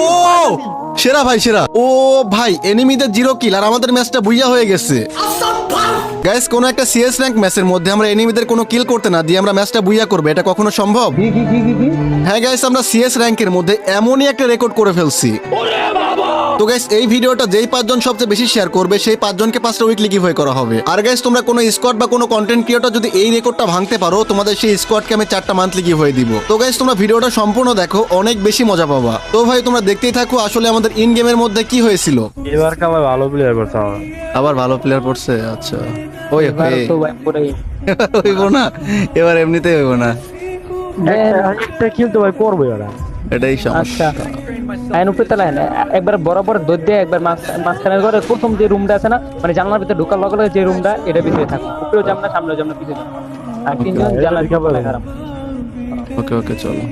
ও সেরা ভাই সেরা। ও ভাই এনিমিদের 0 কিল আর আমাদের ম্যাচটা বুইয়া হয়ে গেছে। গাইস কোন একটা সিএস র‍্যাঙ্ক ম্যাচের মধ্যে আমরা এনিমিদের কোনো কিল করতে না দিয়ে আমরা ম্যাচটা বুইয়া করব, এটা কখনো সম্ভব? হ্যাঁ গাইস আমরা সিএস র‍্যাঙ্কের মধ্যে এমনই একটা রেকর্ড করে ফেলছি। তো গাইস এই ভিডিওটা যেই 5 জন সবচেয়ে বেশি শেয়ার করবে সেই 5 জনকে 5টা উইকলি গিভওয়ে করা হবে। আর গাইস তোমরা কোনো স্কোয়াড বা কোনো কন্টেন্ট ক্রিয়েটর যদি এই রেকর্ডটা ভাঙতে পারো তোমাদের সেই স্কোয়াডকে আমি 4টা মান্থলি গিভওয়ে দিব। তো গাইস তোমরা ভিডিওটা সম্পূর্ণ দেখো, অনেক বেশি মজা পাবা। তো ভাই তোমরা দেখতেই থাকো আসলে আমাদের ইন গেমের মধ্যে কি হয়েছিল। এবার কামাই ভালো প্লেয়ার করছে আবার ভালো প্লেয়ার পড়ছে। আচ্ছা ওই এবার তো ভাই পুরাই হইব না, এবার এমনিতেই হইব না, একটা কিল তো ভাই করবে ওরা। এটাই আচ্ছা সমস্যা। আইন উপরে তালা একবার বরাবর দৌড় দিয়ে একবার মাঝখানের ঘরে প্রথম যে রুমটা আছে না, মানে জানলার ভিতরে ঢোকার লগে লগে যে রুমটা, এটা ভিতরে থাকো। উপরেও যাম না, সামনেও যাম না, পিছিয়ে যাম না। আর তিনজন জানলার ভিতরে হারাম। ওকে ওকে চলো।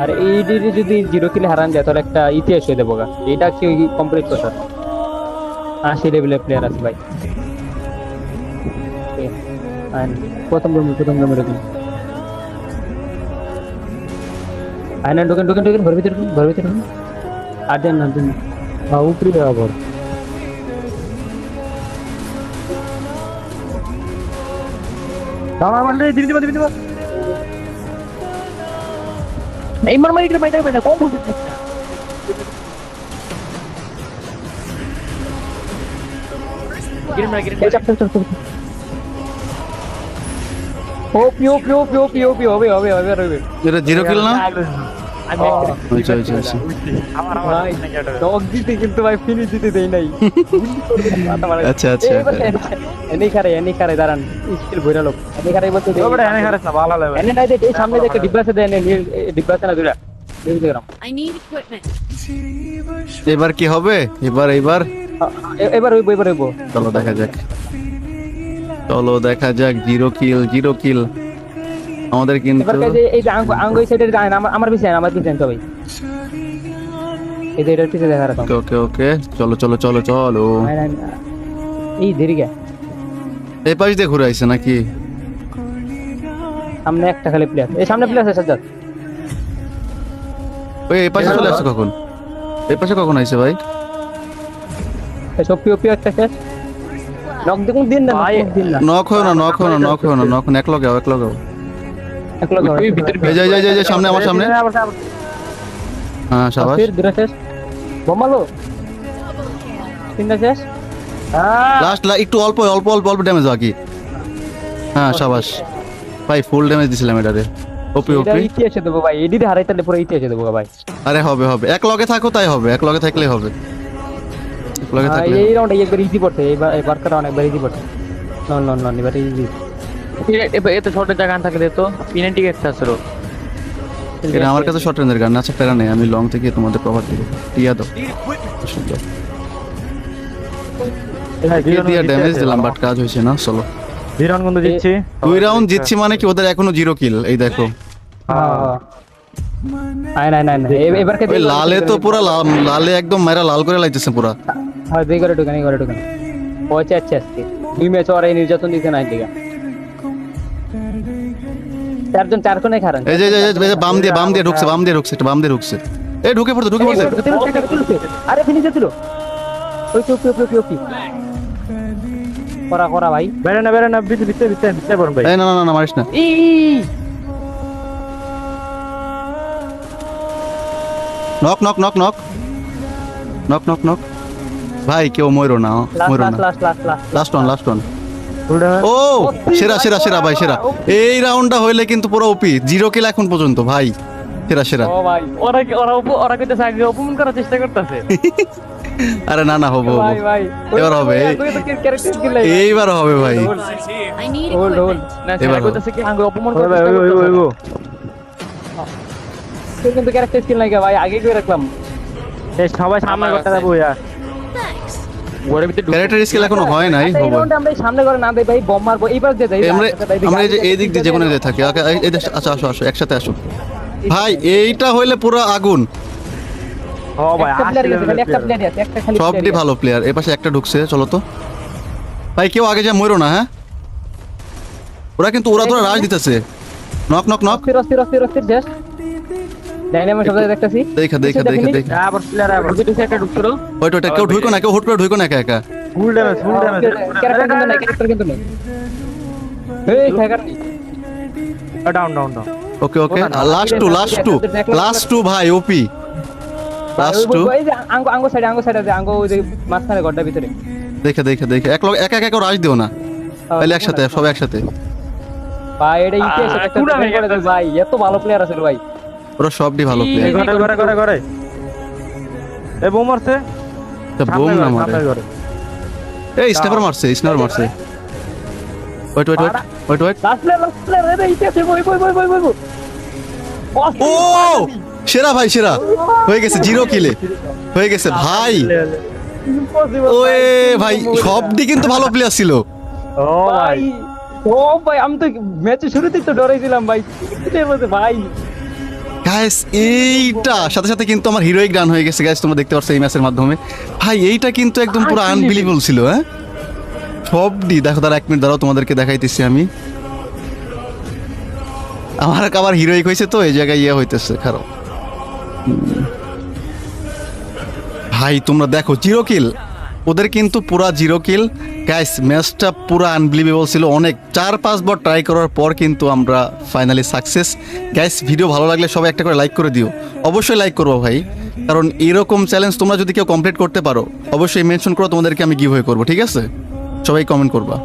আর এইডি যদি 0 কিলে হারান যায় তাহলে একটা ইতিহাস হয়ে দেবো গা। এটা কি কমপ্লিট কথা? 80 লেভেলের প্লেয়ার আছে ভাই। আইন প্রথম রুমে ঢুকুন। আইন ঢুকেন ঘর ভিতরে ঢুকুন। আর দেন না দেন উপরে আবার দাঁড়া মানে দিবি এই মারমারি করে বাইরে বাইরে কম বলতে এটা 0 কিল না? আচ্ছা আচ্ছা আচ্ছা। কিন্তু ভাই ফিনিশ দিতে দেই নাই। আচ্ছা আচ্ছা এনে খারে দাঁড়ান, স্কিল ভইরা লোক এনে খারে বলতে দেই। এনে খারে না ভালো লাগে এনে নাই দে, এই সামনে দেখে ডিব্বা আছে দেন, ডিব্বা আছে না দুইটা দেখলাম। I need equipment. এবার কি হবে? এবার এবার হইবো চলো দেখা যাক। 0 কিল আমাদের কিন্তু। এবার এই যে আঙ্গুই সাইডের যায় আমার পিছনে সবাই এই যে এটার পিছনে দেখা রাখো। ওকে ওকে চলো। এই দেরি গে এই পাশ দিয়ে ঘুরে আইছে নাকি? সামনে একটা খালি প্লেয়ার, এই সামনে প্লেয়ার আছে সাজ্জাদ। ওই এই পাশে চলে আসছে কখন? এই পাশে কখন আইছে ভাই? এসব পিওপি একটা শেষ নক দেখুন দিন না, নক হয় না এক লগে এক লোক এই সামনে আমার সামনে। হ্যাঁ শাবাশ। ফির দুরা শেষ বোমালো তিনটা শেষ। লাস্ট একটু অল্প ড্যামেজ বাকি। হ্যাঁ শাবাশ ভাই, ফুল ড্যামেজ দিছিলাম এটারে। ওপি এটা ইতিহাসে দেবো ভাই, এডিতে হারাইতালে পুরো ইতিহাসে দেবো ভাই। আরে হবে এক লগে থাকো তাই হবে, এক লগে থাকলেই হবে। এক লগে থাকলে এই রাউন্ডে একবার ইজি পড়ছে, এবার কার অনেকবার ইজি পড়ছে। নন এবার ইজি। এত ছোট জায়গা থাকলে তো পিনেন্টি গেটস আসলো। এটা আমার কাছে শর্ট রেঞ্জের গান আছে, প্যারা নেই, আমি লং থেকে তোমাদের কভার দিব। টিয়া দাও সুন্দর দিয়া ড্যামেজ দিলাম, বাট কাজ হইছে না। চলো 2 রাউন্ড কিন্তু জিতছি। 2 রাউন্ড জিতছি মানে কি ওদের এখনো 0 কিল। এই দেখো এবার কে ওই লালে তো পুরা লালে একদম মেরা লাল করে লাইতেছে পুরা। হ্যাঁ দুই করে ঢুকানি পৌঁছে আছে আজকে 2 ম্যাচ আর এই নির্যাতন দিতে নাই দিগা। 4 কোণে খারান। এই যে বাম দিয়ে ঢুকছে, একটা বাম দিয়ে ঢুকছে। এই ঢুকে পড়ছে। আরে ফিনিশ দিল। ওই ওপি করা ভাই। বেরে না ভিতরে বরং ভাই। এই না মারিস না। নক ভাই, কেউ মরো না। Last one. ও সেরা ভাই, সেরা। এই রাউন্ডটা হইলে কিন্তু পুরো ওপি 0 কিল এখন পর্যন্ত ভাই। সেরা ও ভাই ওরা কইতেছে আগে অপমান করার চেষ্টা করতেছে। আরে না হবে ভাই এবার হবে, এইবার হবে ভাই। I need Hold. equipment. না এবার সেটা কইতেছে কি আগে অপমান ওই করার ভাই চেষ্টা করতেছে। তুই কিন্তু ক্যারেক্টার স্কিল নাই ভাই, আগে করে রাখলাম। এই সবাই সামনে করতে যাবো ইয়া। Thanks. ঘরের ভিতরে ক্যারেক্টার স্কিল এখনো হয় নাই, আচ্ছা, এই হবে। রাউন্ডে আমরা এই সামনে করে না দেই ভাই, বম মারবো। এইবার যে দেই আমরা এই দিক দিয়ে যেকোনো যে থাকি। আচ্ছা আসো একসাথে আসো ভাই। এইটা হইলে পুরো আগুন। ও ভাই একটা প্লেয়ার গেছে, খালি একটা প্লেয়ার আছে, একটা খালি সবটি ভালো প্লেয়ার। এই পাশে একটা ঢুকছে, চলো তো ভাই। কেউ আগে যা মরো না। হ্যাঁ ওরা কিন্তু ওরা রাজ দিতেছে। নক অস্থির শেষ। ডাইনামো সব জায়গায় দেখতেছি দেখা দেখা দেখা দেখা আবার প্লেয়ার আবার দুটো একটা ঢুকছিল ওইটা ওইটা কেউ ঢুকো না, কেউ হুট করে ঢুকো না একা একা। Full damage full damage character কিন্তু নাই, ক্যারেক্টার কিন্তু নাই। এই hacker down down down okay okay last two ভাই ওপি লাস্ট টু। ওই যে আঙ্গো সাইডে আছে, আঙ্গো ওই যে মাঝখানে ঘরটার ভিতরে। দেখে দেখে দেখে একা একা রাশ দিও না, তাহলে একসাথে সব একসাথে। ভাই এটা ইতিহাসে একটা টুর্নামেন্ট করে দেয় ভাই, এত ভালো প্লেয়ার আছে রে ভাই। ওরা সবই ভালো এই প্লেয়ার। ঘরে ঘরে ঘরে ঘরে এই বোম মারছে বোম না মারে, সামনের ঘরে এই স্নাইপার মারছে ওয়েট লাস্ট প্লেয়ার এটা ইতিহাসে বই ও সেরা ভাই সেরা হয়ে গেছে, 0 কিলে হয়ে গেছে ভাই। ওয়ে ভাই সবদি কিন্তু ভালো প্লেয়ার ছিল। ও ভাই ভাই আমি তো ম্যাচের শুরুতেই তো ডরাইছিলাম ভাই, এটার মধ্যে ভাই। গাইস এইটা সাথে সাথে কিন্তু আমার হিরোইক ডান হয়ে গেছে গাইস, তোমরা দেখতে পাচ্ছ এই ম্যাচের মাধ্যমে। ভাই এইটা কিন্তু একদম পুরো আনবিলিভেবল ছিল। হ্যাঁ সবদি দেখো, তার 1 মিনিট দাঁড়াও, তোমাদেরকে দেখাইতেছি আমি। আমার আবার হিরোইক হয়েছে তো এই জায়গায় ইয়ে হইতেছে খারাপ। ভাই তোমরা দেখো 0 কিল, ওদের কিন্তু পুরা 0 কিল। গাইস ম্যাচটা পুরো আনবিলিভেবল ছিল, অনেক 4-5 বার ট্রাই করার পর কিন্তু আমরা ফাইনালি সাকসেস। গাইস ভিডিও ভালো লাগলে সবাই একটা করে লাইক করে দিও, অবশ্যই লাইক করবো ভাই, কারণ এরকম চ্যালেঞ্জ তোমরা যদি কেউ কমপ্লিট করতে পারো অবশ্যই মেনশন করো, তোমাদেরকে আমি গিভওয়ে করবো। ঠিক আছে, সবাই কমেন্ট করবা।